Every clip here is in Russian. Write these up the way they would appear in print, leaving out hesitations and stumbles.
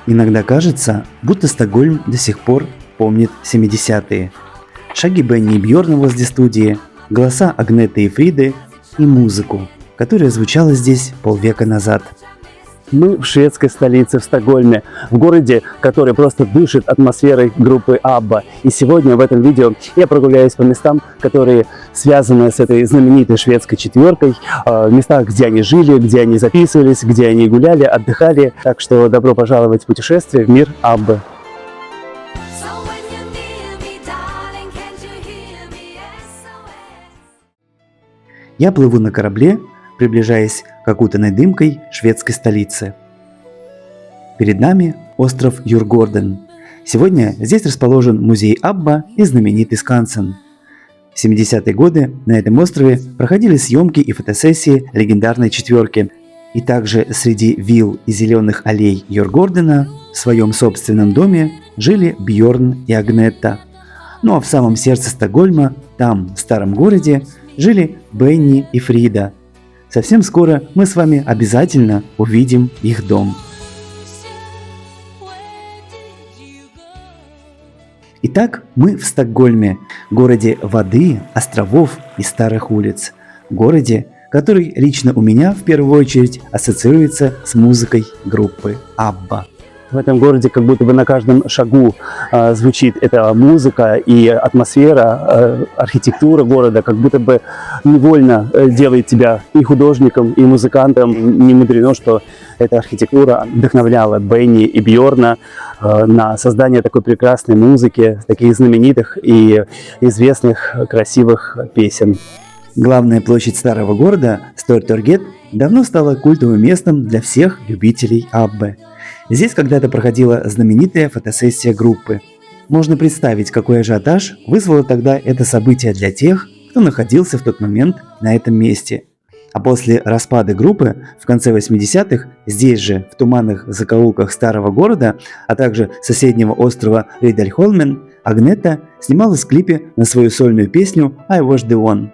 Иногда кажется, будто Стокгольм до сих пор помнит 70-е. Шаги Бенни и Бьорна возле студии, голоса Агнеты и Фриды и музыку, которая звучала здесь полвека назад. Мы в шведской столице, в Стокгольме, в городе, который просто дышит атмосферой группы ABBA. И сегодня в этом видео я прогуляюсь по местам, которые связаны с этой знаменитой шведской четверкой, в местах, где они жили, где они записывались, где они гуляли, отдыхали. Так что добро пожаловать в путешествие в мир ABBA. Я плыву на корабле, приближаясь к окутанной дымкой шведской столице. Перед нами остров Дjurgården. Сегодня здесь расположен музей ABBA и знаменитый Скансен. В 70-е годы на этом острове проходили съемки и фотосессии легендарной четверки. И также среди вилл и зеленых аллей Дjurgårdena в своем собственном доме жили Бьорн и Агнета. Ну а в самом сердце Стокгольма, там, в старом городе, жили Бенни и Фрида. Совсем скоро мы с вами обязательно увидим их дом. Итак, мы в Стокгольме, городе воды, островов и старых улиц. Городе, который лично у меня в первую очередь ассоциируется с музыкой группы ABBA. В этом городе как будто бы на каждом шагу звучит эта музыка и атмосфера, архитектура города, как будто бы невольно делает тебя и художником, и музыкантом. Не мудрено, что эта архитектура вдохновляла Бенни и Бьорна на создание такой прекрасной музыки, таких знаменитых и известных красивых песен. Главная площадь старого города, Stortorget, давно стала культовым местом для всех любителей ABBA. Здесь когда-то проходила знаменитая фотосессия группы. Можно представить, какой ажиотаж вызвало тогда это событие для тех, кто находился в тот момент на этом месте. А после распада группы в конце 80-х здесь же, в туманных закоулках старого города, а также соседнего острова Ридальхольмен, Агнета снималась в клипе на свою сольную песню «I Was The One».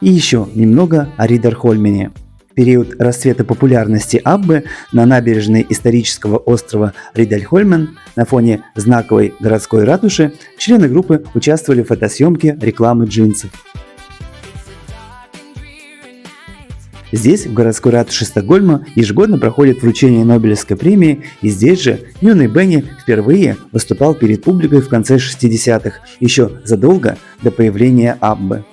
И еще немного о Ридальхольмене. В период расцвета популярности ABBA на набережной исторического острова Ридальхольмен на фоне знаковой городской ратуши члены группы участвовали в фотосъемке рекламы джинсов. Здесь, в городской ратуше Стокгольма, ежегодно проходит вручение Нобелевской премии, и здесь же юный Бенни впервые выступал перед публикой в конце 60-х, еще задолго до появления ABBA.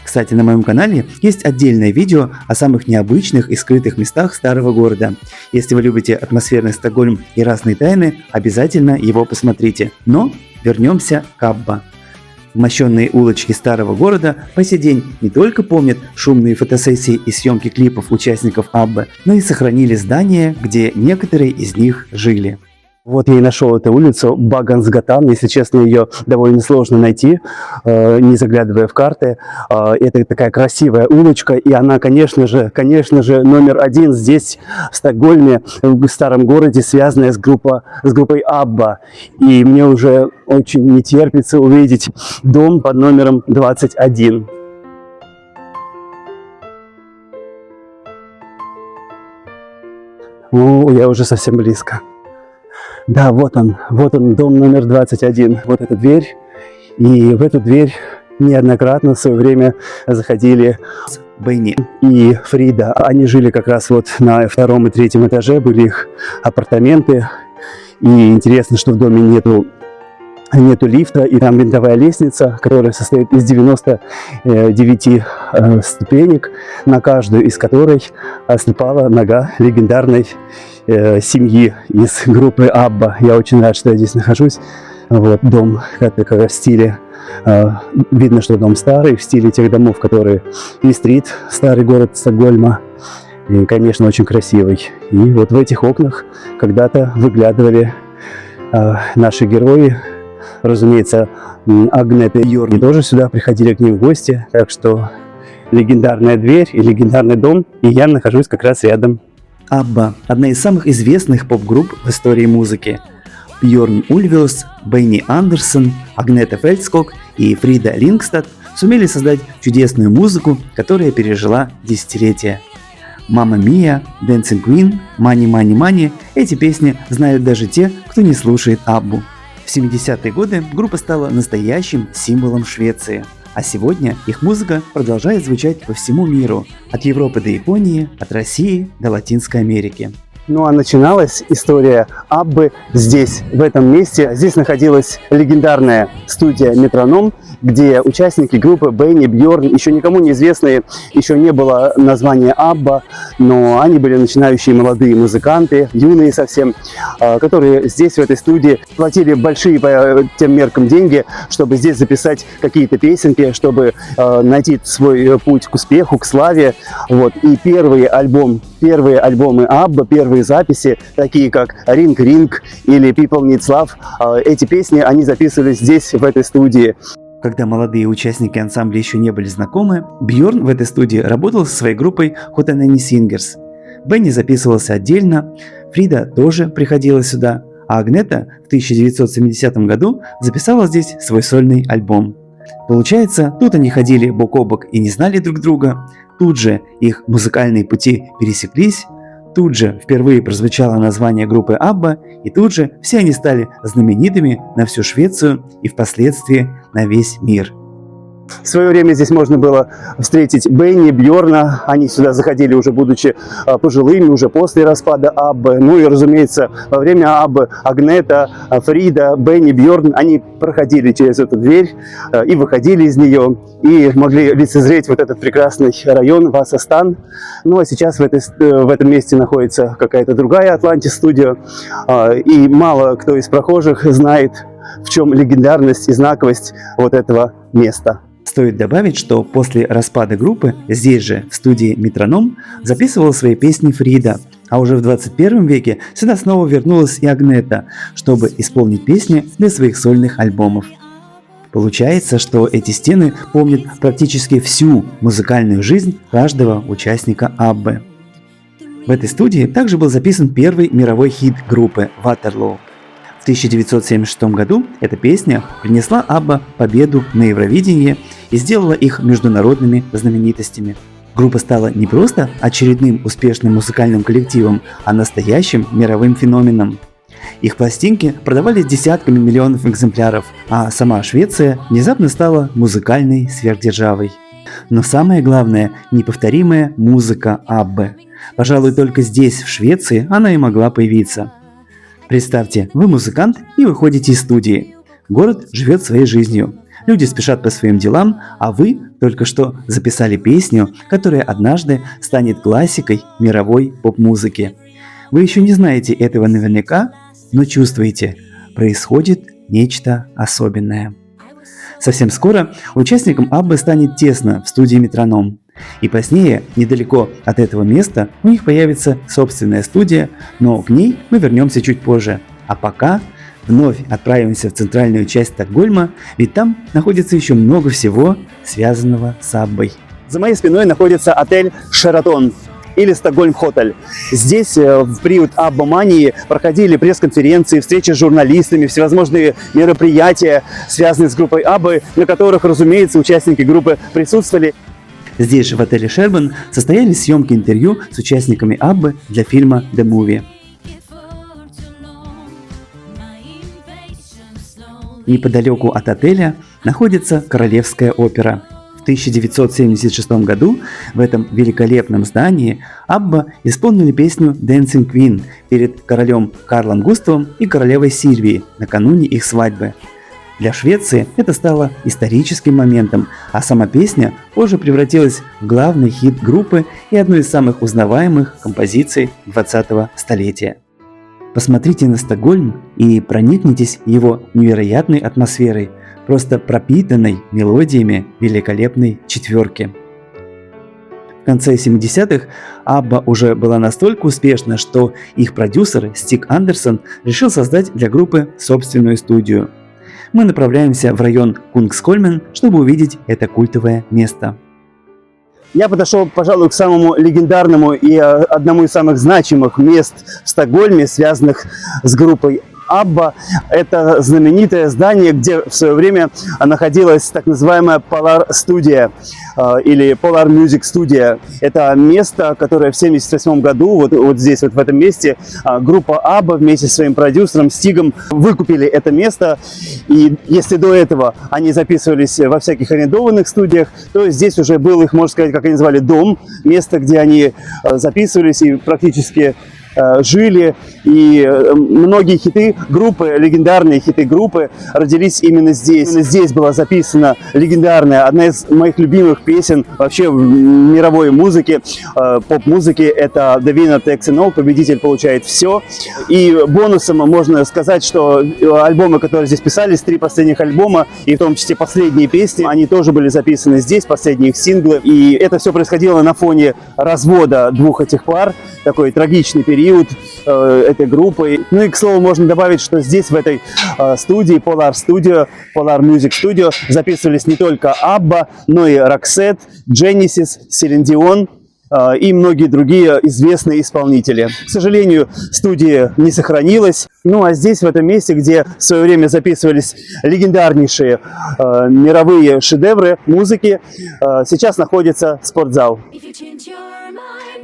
Кстати, на моем канале есть отдельное видео о самых необычных и скрытых местах старого города. Если вы любите атмосферный Стокгольм и разные тайны, обязательно его посмотрите. Но вернемся к ABBA. Мощенные улочки старого города по сей день не только помнят шумные фотосессии и съемки клипов участников ABBA, но и сохранили здания, где некоторые из них жили. Вот я и нашел эту улицу Багансгатан. Если честно, ее довольно сложно найти, не заглядывая в карты. Это такая красивая улочка, и она, конечно же, номер один здесь, в Стокгольме, в старом городе, связанная с группой ABBA. И мне уже очень не терпится увидеть дом под номером 21. Я уже совсем близко. Да, вот он, дом номер 21. Вот эта дверь. И в эту дверь неоднократно в свое время заходили Бенни и Фрида. Они жили как раз вот на втором и третьем этаже, были их апартаменты. И интересно, что в доме нету лифта, и там винтовая лестница, которая состоит из 99 ступенек, на каждую из которой ступала нога легендарной семьи из группы ABBA. Я очень рад, что я здесь нахожусь. Вот дом в стиле, видно, что дом старый, в стиле тех домов, которые Истрит, старый город Стокгольма. И, конечно, очень красивый. И вот в этих окнах когда-то выглядывали наши герои. Разумеется, Агнета и Бьорн тоже сюда приходили к ним в гости. Так что легендарная дверь и легендарный дом, и я нахожусь как раз рядом. ABBA – одна из самых известных поп-групп в истории музыки. Бьорн Ульвиус, Бенни Андерсон, Агнета Фельдског и Фрида Лингстад сумели создать чудесную музыку, которая пережила десятилетия. «Мамма Мия», «Dancing Queen», «Money, Money, Money» – эти песни знают даже те, кто не слушает Аббу. В 70-е годы группа стала настоящим символом Швеции, а сегодня их музыка продолжает звучать по всему миру, от Европы до Японии, от России до Латинской Америки. Ну а начиналась история Аббы здесь, в этом месте. Здесь находилась легендарная студия «Метроном», где участники группы Бенни, Бьорн, еще никому неизвестные, еще не было названия Абба, но они были начинающие молодые музыканты, юные совсем, которые здесь, в этой студии, платили большие по тем меркам деньги, чтобы здесь записать какие-то песенки, чтобы найти свой путь к успеху, к славе. Вот. И первые альбомы Абба, первые записи, такие как «Ring Ring» или «People Needs Love», эти песни они записывали здесь, в этой студии. Когда молодые участники ансамбля еще не были знакомы, Бьорн в этой студии работал со своей группой Hootenanny Singers. Бенни записывался отдельно, Фрида тоже приходила сюда, а Агнета в 1970 году записала здесь свой сольный альбом. Получается, тут они ходили бок о бок и не знали друг друга, тут же их музыкальные пути пересеклись, тут же впервые прозвучало название группы Абба, и тут же все они стали знаменитыми на всю Швецию и впоследствии на весь мир. В свое время здесь можно было встретить Бенни, Бьорна. Они сюда заходили уже будучи пожилыми, уже после распада Аббы. Ну и, разумеется, во время Аббы Агнета, Фрида, Бенни, Бьорн, они проходили через эту дверь и выходили из нее, и могли лицезреть вот этот прекрасный район Васастан. Ну а сейчас в этом месте находится какая-то другая Атлантис-студия, и мало кто из прохожих знает, в чем легендарность и знаковость вот этого места. Стоит добавить, что после распада группы здесь же, в студии «Метроном», записывала свои песни Фрида, а уже в 21 веке сюда снова вернулась и Агнета, чтобы исполнить песни для своих сольных альбомов. Получается, что эти стены помнят практически всю музыкальную жизнь каждого участника Аббы. В этой студии также был записан первый мировой хит группы «Waterloo». В 1976 году эта песня принесла Абба победу на Евровидении и сделала их международными знаменитостями. Группа стала не просто очередным успешным музыкальным коллективом, а настоящим мировым феноменом. Их пластинки продавались десятками миллионов экземпляров, а сама Швеция внезапно стала музыкальной сверхдержавой. Но самое главное – неповторимая музыка Аббы. Пожалуй, только здесь, в Швеции, она и могла появиться. Представьте, вы музыкант и выходите из студии. Город живет своей жизнью. Люди спешат по своим делам, а вы только что записали песню, которая однажды станет классикой мировой поп-музыки. Вы еще не знаете этого наверняка, но чувствуете, происходит нечто особенное. Совсем скоро участникам Аббы станет тесно в студии «Метроном». И позднее, недалеко от этого места, у них появится собственная студия, но к ней мы вернемся чуть позже. А пока вновь отправимся в центральную часть Стокгольма, ведь там находится еще много всего, связанного с Аббой. За моей спиной находится отель «Шератон» или «Стокгольм-Хотель». Здесь в период Абба-мании проходили пресс-конференции, встречи с журналистами, всевозможные мероприятия, связанные с группой Аббы, на которых, разумеется, участники группы присутствовали. Здесь же, в отеле Шербан, состоялись съемки интервью с участниками Аббы для фильма «The Movie». Неподалеку от отеля находится Королевская опера. В 1976 году в этом великолепном здании Абба исполнили песню «Dancing Queen» перед королем Карлом Густавом и королевой Сильвией накануне их свадьбы. Для Швеции это стало историческим моментом, а сама песня позже превратилась в главный хит группы и одну из самых узнаваемых композиций 20-го столетия. Посмотрите на Стокгольм и проникнитесь его невероятной атмосферой, просто пропитанной мелодиями великолепной четверки. В конце 70-х Абба уже была настолько успешна, что их продюсер Стиг Андерсон решил создать для группы собственную студию. Мы направляемся в район Кунгсхольмен, чтобы увидеть это культовое место. Я подошел, пожалуй, к самому легендарному и одному из самых значимых мест в Стокгольме, связанных с группой Абба – это знаменитое здание, где в свое время находилась так называемая Polar Studio или Polar Music Studio. Это место, которое в 1978 году, вот здесь, вот в этом месте, группа Абба вместе со своим продюсером Стигом выкупили это место. И если до этого они записывались во всяких арендованных студиях, то здесь уже был их, можно сказать, как они называли, дом, место, где они записывались и практически жили, и многие хиты группы, легендарные хиты группы родились именно здесь. Именно здесь была записана легендарная, одна из моих любимых песен вообще в мировой музыке, поп-музыке, это The Winner Takes It All, победитель получает все. И бонусом можно сказать, что альбомы, которые здесь писались, 3 последних альбома, и в том числе последние песни, они тоже были записаны здесь, последние их синглы. И это все происходило на фоне развода двух этих пар, такой трагичный период этой группы. Ну и, к слову, можно добавить, что здесь, в этой студии, Polar Music Studio, записывались не только Абба, но и Roxette, Genesis, Celine Dion и многие другие известные исполнители. К сожалению, студия не сохранилась. Ну а здесь, в этом месте, где в свое время записывались легендарнейшие мировые шедевры музыки, сейчас находится спортзал.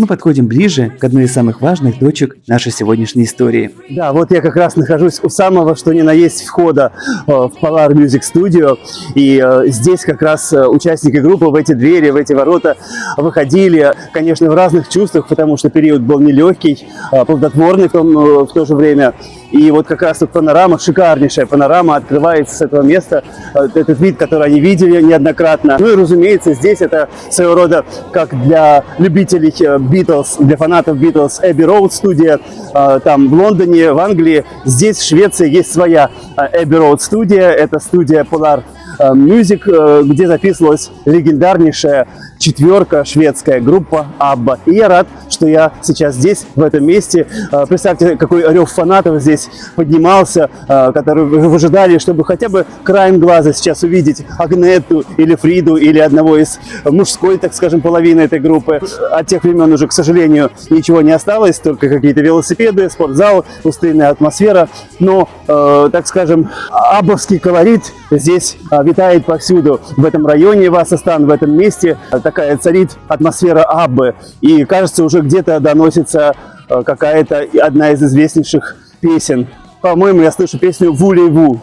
Мы подходим ближе к одной из самых важных точек нашей сегодняшней истории. Да, вот я как раз нахожусь у самого, что ни на есть, входа в Polar Music Studio. И здесь как раз участники группы в эти двери, в эти ворота выходили, конечно, в разных чувствах, потому что период был нелегкий, плодотворный в то же время. И вот как раз тут панорама, шикарнейшая панорама открывается с этого места. Этот вид, который они видели неоднократно. Ну и, разумеется, здесь это своего рода, как для любителей Битлз, для фанатов Битлз, Эбби Роуд студия. Там в Лондоне, в Англии. Здесь, в Швеции, есть своя Эбби Роуд студия. Это студия Polar Music, где записывалась легендарнейшая четверка шведская группа Абба. И я рад, что я сейчас здесь, в этом месте. Представьте, какой рев фанатов здесь поднимался, которые выжидали, чтобы хотя бы краем глаза сейчас увидеть Агнету или Фриду, или одного из мужской, так скажем, половины этой группы. От тех времен уже, к сожалению, ничего не осталось, только какие-то велосипеды, спортзал, пустынная атмосфера. Но, так скажем, аббовский колорит здесь витает повсюду. В этом районе Васастан, в этом месте такая царит атмосфера Аббы. И, кажется, уже где-то доносится какая-то одна из известнейших песен. По-моему, я слышу песню «Вулей-ву».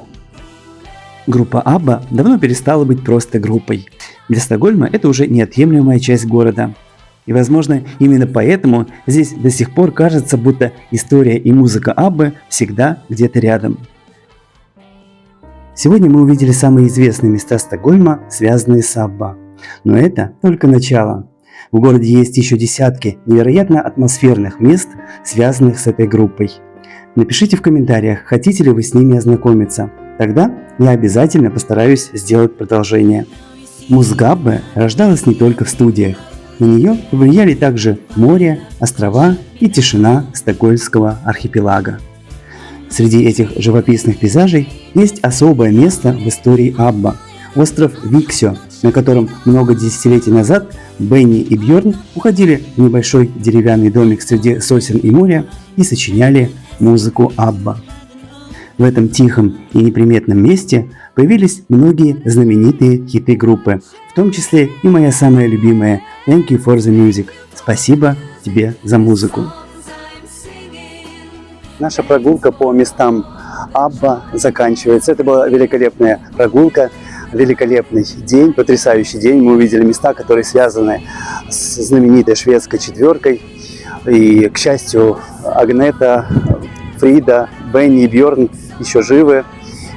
Группа Абба давно перестала быть просто группой. Для Стокгольма это уже неотъемлемая часть города. И, возможно, именно поэтому здесь до сих пор кажется, будто история и музыка Аббы всегда где-то рядом. Сегодня мы увидели самые известные места Стокгольма, связанные с Абба. Но это только начало. В городе есть еще десятки невероятно атмосферных мест, связанных с этой группой. Напишите в комментариях, хотите ли вы с ними ознакомиться. Тогда я обязательно постараюсь сделать продолжение. Музыка Аббы рождалась не только в студиях. На нее повлияли также море, острова и тишина стокгольмского архипелага. Среди этих живописных пейзажей есть особое место в истории Абба – остров Виксё, на котором много десятилетий назад Бенни и Бьорн уходили в небольшой деревянный домик среди сосен и моря и сочиняли музыку Абба. В этом тихом и неприметном месте появились многие знаменитые хиты группы, в том числе и моя самая любимая «Thank you for the music» – «Спасибо тебе за музыку». Наша прогулка по местам Абба заканчивается. Это была великолепная прогулка, великолепный день, потрясающий день. Мы увидели места, которые связаны с знаменитой шведской четверкой. И, к счастью, Агнета, Фрида, Бенни и Бьорн еще живы.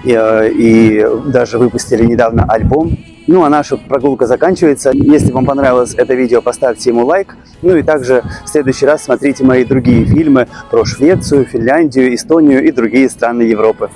И даже выпустили недавно альбом. Ну а наша прогулка заканчивается. Если вам понравилось это видео, поставьте ему лайк. Ну и также в следующий раз смотрите мои другие фильмы про Швецию, Финляндию, Эстонию и другие страны Европы.